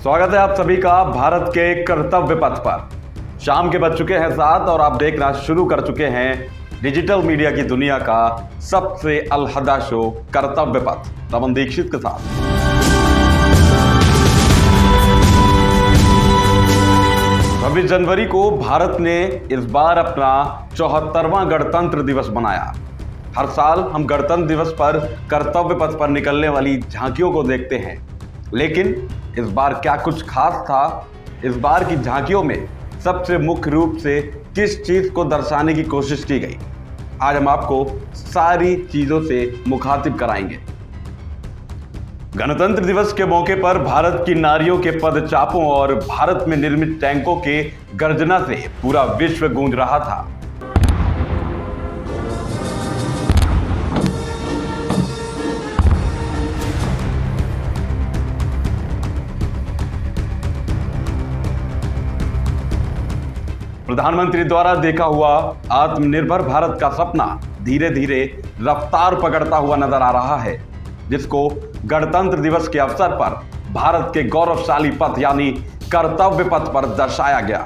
स्वागत है आप सभी का भारत के कर्तव्य पथ पर। शाम के बज चुके हैं 7 और आप देखना शुरू कर चुके हैं डिजिटल मीडिया की दुनिया का सबसे अलहदा शो कर्तव्य पथ, रमन दीक्षित के साथ। 26 जनवरी को भारत ने इस बार अपना 74वां गणतंत्र दिवस मनाया। हर साल हम गणतंत्र दिवस पर कर्तव्य पथ पर निकलने वाली झांकियों को देखते हैं, लेकिन इस बार क्या कुछ खास था? इस बार की झांकियों में सबसे मुख्य रूप से किस चीज को दर्शाने की कोशिश की गई, आज हम आपको सारी चीजों से मुखातिब कराएंगे। गणतंत्र दिवस के मौके पर भारत की नारियों के पदचापों और भारत में निर्मित टैंकों के गर्जना से पूरा विश्व गूंज रहा था। प्रधानमंत्री द्वारा देखा हुआ आत्मनिर्भर भारत का सपना धीरे धीरे रफ्तार पकड़ता हुआ नजर आ रहा है, जिसको गणतंत्र दिवस के अवसर पर भारत के गौरवशाली पथ यानी कर्तव्य पथ पर दर्शाया गया।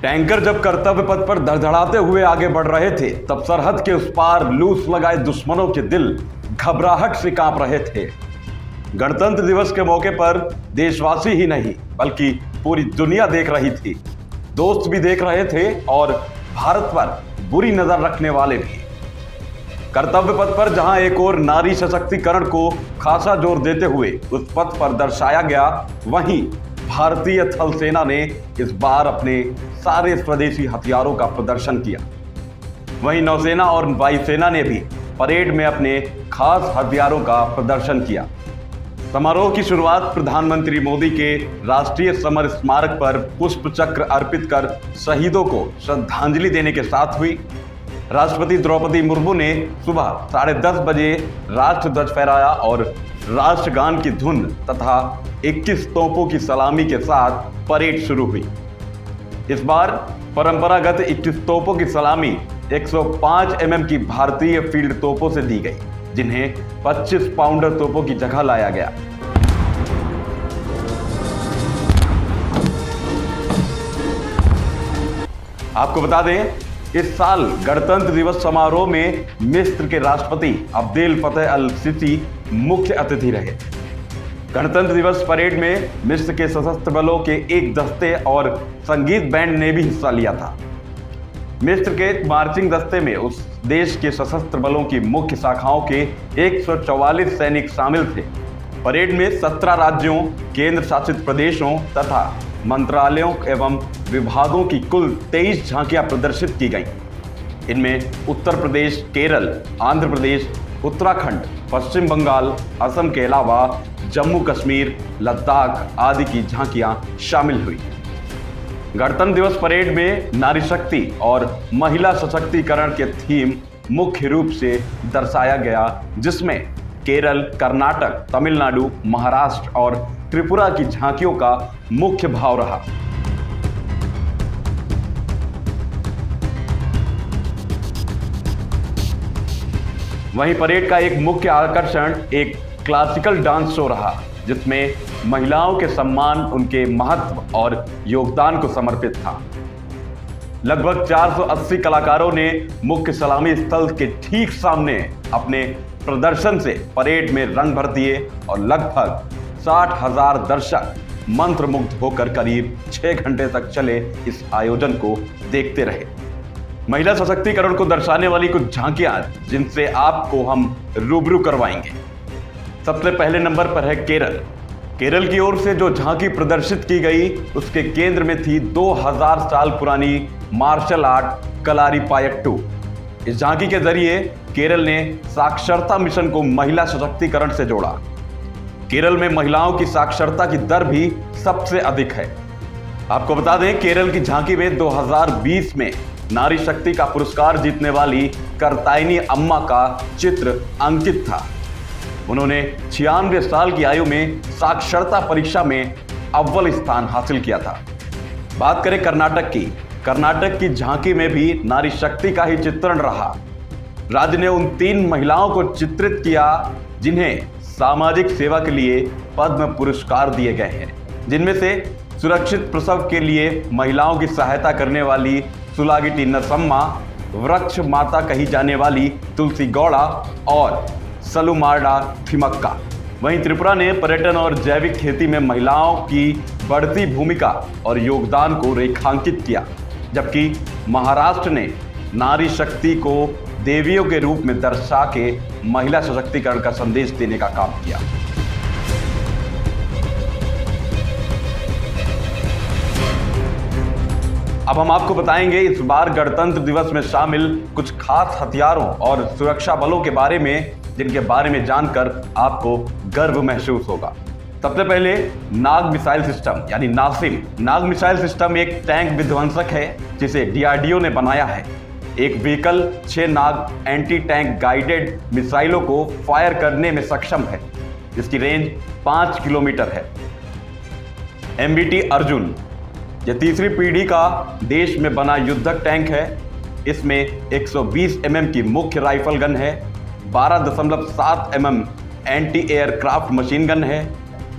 टैंकर जब कर्तव्य पथ पर धड़धड़ाते हुए आगे बढ़ रहे थे, तब सरहद के उस पार लूस लगाए दुश्मनों के दिल घबराहट से कांप रहे थे। गणतंत्र दिवस के मौके पर देशवासी ही नहीं बल्कि पूरी दुनिया देख रही थी, दोस्त भी देख रहे थे और भारत पर बुरी नजर रखने वाले भी। कर्तव्य पथ पर जहां एक और नारी सशक्तिकरण को खासा जोर देते हुए उस पथ पर दर्शाया गया, वहीं भारतीय थल सेना ने इस बार अपने सारे स्वदेशी हथियारों का प्रदर्शन किया। वहीं नौसेना और वायुसेना ने भी परेड में अपने खास हथियारों का प्रदर्शन किया। समारोह की शुरुआत प्रधानमंत्री मोदी के राष्ट्रीय समर स्मारक पर पुष्प चक्र अर्पित कर शहीदों को श्रद्धांजलि देने के साथ हुई। राष्ट्रपति द्रौपदी मुर्मू ने सुबह 10:30 बजे राष्ट्र ध्वज फहराया और राष्ट्रगान की धुन तथा 21 तोपों की सलामी के साथ परेड शुरू हुई। इस बार परंपरागत 21 तोपों की सलामी 105 mm की भारतीय फील्ड तोपों से दी गई, जिन्हें 25 पाउंडर तोपों की जगह लाया गया। आपको बता दें, इस साल गणतंत्र दिवस समारोह में मिस्र के राष्ट्रपति अब्देल फतेह अल सीसी मुख्य अतिथि रहे। गणतंत्र दिवस परेड में मिस्र के सशस्त्र बलों के एक दस्ते और संगीत बैंड ने भी हिस्सा लिया था। मिस्र के मार्चिंग दस्ते में उस देश के सशस्त्र बलों की मुख्य शाखाओं के 144 सैनिक शामिल थे। परेड में 17 राज्यों, केंद्र शासित प्रदेशों तथा मंत्रालयों एवं विभागों की कुल 23 झांकियां प्रदर्शित की गईं। इनमें उत्तर प्रदेश, केरल, आंध्र प्रदेश, उत्तराखंड, पश्चिम बंगाल, असम के अलावा जम्मू कश्मीर, लद्दाख आदि की झांकियां शामिल हुई। गणतंत्र दिवस परेड में नारी शक्ति और महिला सशक्तिकरण के थीम मुख्य रूप से दर्शाया गया, जिसमें केरल, कर्नाटक, तमिलनाडु, महाराष्ट्र और त्रिपुरा की झांकियों का मुख्य भाव रहा। वहीं परेड का एक मुख्य आकर्षण एक क्लासिकल डांस शो रहा, जिसमें महिलाओं के सम्मान, उनके महत्व और योगदान को समर्पित था। लगभग 480 कलाकारों ने मुख्य सलामी स्थल के ठीक सामने अपने प्रदर्शन से परेड में रंग भर दिए और लगभग 60,000 दर्शक मंत्रमुग्ध होकर करीब 6 घंटे तक चले इस आयोजन को देखते रहे। महिला सशक्तिकरण को दर्शाने वाली कुछ झांकियां जिनसे आपको हम रूबरू करवाएंगे। सबसे पहले नंबर पर है केरल। केरल की ओर से जो झांकी प्रदर्शित की गई, उसके केंद्र में थी 2000 साल पुरानी मार्शल आर्ट कलारीपायट्टू। इस झांकी के जरिए केरल ने साक्षरता मिशन को महिला सशक्तिकरण से जोड़ा। केरल में महिलाओं की साक्षरता की दर भी सबसे अधिक है। आपको बता दें, केरल की झांकी में 2020 में नारी शक्ति का पुरस्कार जीतने वाली करताइनी अम्मा का चित्र अंकित था। उन्होंने 96 साल की आयु में साक्षरता परीक्षा में अव्वल स्थान हासिल किया था। बात करें कर्नाटक की झांकी में भी नारी शक्ति का ही चित्रण रहा। राज्य ने उन 3 महिलाओं को चित्रित किया जिन्हें सामाजिक सेवा के लिए पद्म पुरस्कार दिए गए हैं। जिनमें से सुरक्षित प्रसव के लिए महिलाओं की सहायता करने वाली सुलागिटी नरसम्मा, वृक्ष माता कही जाने वाली तुलसी गौड़ा और सलुमार्डा थिमक्का। वहीं त्रिपुरा ने पर्यटन और जैविक खेती में महिलाओं की बढ़ती भूमिका और योगदान को रेखांकित किया, जबकि महाराष्ट्र ने नारी शक्ति को देवियों के रूप में दर्शा के महिला सशक्तिकरण का संदेश देने का काम किया। अब हम आपको बताएंगे इस बार गणतंत्र दिवस में शामिल कुछ खास हथियारों और सुरक्षा बलों के बारे में, जिनके बारे में जानकर आपको गर्व महसूस होगा। सबसे पहले नाग मिसाइल सिस्टम यानी नासिम। नाग मिसाइल सिस्टम एक टैंक विध्वंसक है जिसे डीआरडीओ ने बनाया है। एक व्हीकल 6 नाग एंटी टैंक गाइडेड मिसाइलों को फायर करने में सक्षम है, जिसकी रेंज 5 किलोमीटर है। एमबीटी अर्जुन, यह तीसरी पीढ़ी का देश में बना युद्धक टैंक है। इसमें 120 mm की मुख्य राइफल गन है, 12.7 mm anti aircraft machine gun है,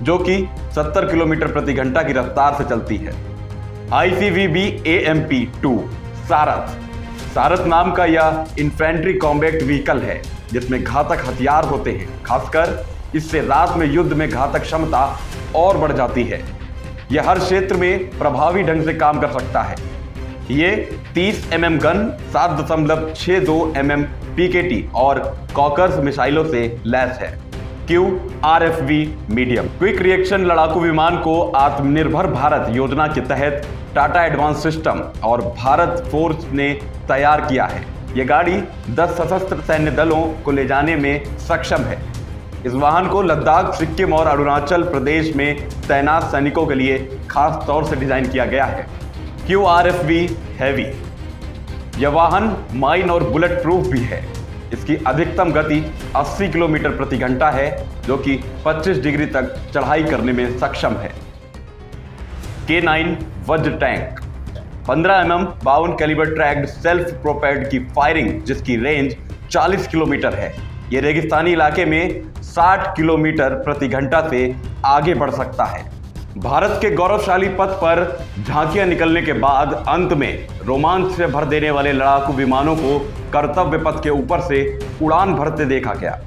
जो कि 70 किलोमीटर प्रति घंटा की रफ्तार से चलती है। ICVB AMP-2 सारथ। सारथ नाम का यह इन्फेंट्री कॉम्बैट व्हीकल है, जिसमें घातक हथियार होते हैं। खासकर इससे रात में युद्ध में घातक क्षमता और बढ़ जाती है। यह हर क्षेत्र में प्रभावी ढंग से काम कर सकता है। ये 30 mm गन, 7.62 mm PKT और कॉकर्स मिसाइलों से लैस है। QRFV medium. क्विक रिएक्शन लड़ाकू विमान को आत्मनिर्भर भारत योजना के तहत टाटा एडवांस सिस्टम और भारत फोर्स ने तैयार किया है। यह गाड़ी 10 सशस्त्र सैन्य दलों को ले जाने में सक्षम है। इस वाहन को लद्दाख, सिक्किम और अरुणाचल प्रदेश में तैनात सैनिकों के लिए खास तौर से डिजाइन किया गया है। QRFV heavy. यह वाहन माइन और बुलेट प्रूफ भी है। इसकी अधिकतम गति 80 किलोमीटर प्रति घंटा है, जो कि 25 डिग्री तक चढ़ाई करने में सक्षम है। K9 Vajra tank. 15 mm 52 calibre tracked self propelled की फायरिंग, जिसकी रेंज 40 किलोमीटर है। यह रेगिस्तानी इलाके में 60 किलोमीटर प्रति घंटा से आगे बढ़ सकता है। भारत के गौरवशाली पथ पर झांकियां निकलने के बाद अंत में रोमांच से भर देने वाले लड़ाकू विमानों को कर्तव्य पथ के ऊपर से उड़ान भरते देखा गया।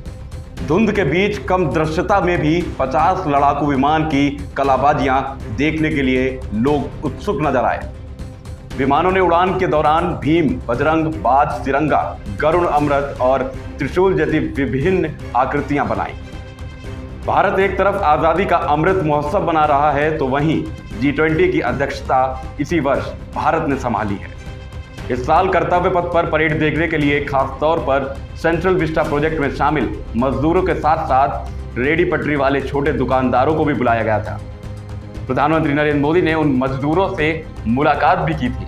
धुंध के बीच कम दृश्यता में भी 50 लड़ाकू विमान की कलाबाजियां देखने के लिए लोग उत्सुक नजर आए। विमानों ने उड़ान के दौरान भीम, बजरंग, बाज, तिरंगा, गरुण, अमृत और त्रिशूल जैसी विभिन्न आकृतियां बनाई। भारत एक तरफ आजादी का अमृत महोत्सव बना रहा है, तो वहीं G20 की अध्यक्षता इसी वर्ष भारत ने संभाली है। इस साल कर्तव्य पथ पर परेड देखने के लिए खास तौर पर सेंट्रल विस्टा प्रोजेक्ट में शामिल मजदूरों के साथ साथ रेडी पटरी वाले छोटे दुकानदारों को भी बुलाया गया था। प्रधानमंत्री नरेंद्र मोदी ने उन मजदूरों से मुलाकात भी की थी।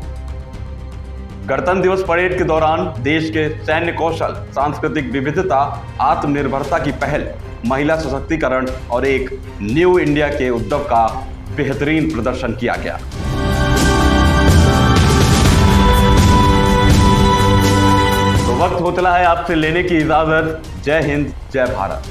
गणतंत्र दिवस परेड के दौरान देश के सैन्य कौशल, सांस्कृतिक विविधता, आत्मनिर्भरता की पहल, महिला सशक्तिकरण और एक न्यू इंडिया के उद्यम का बेहतरीन प्रदर्शन किया गया। तो वक्त हो चला है आपसे लेने की इजाजत। जय हिंद, जय भारत।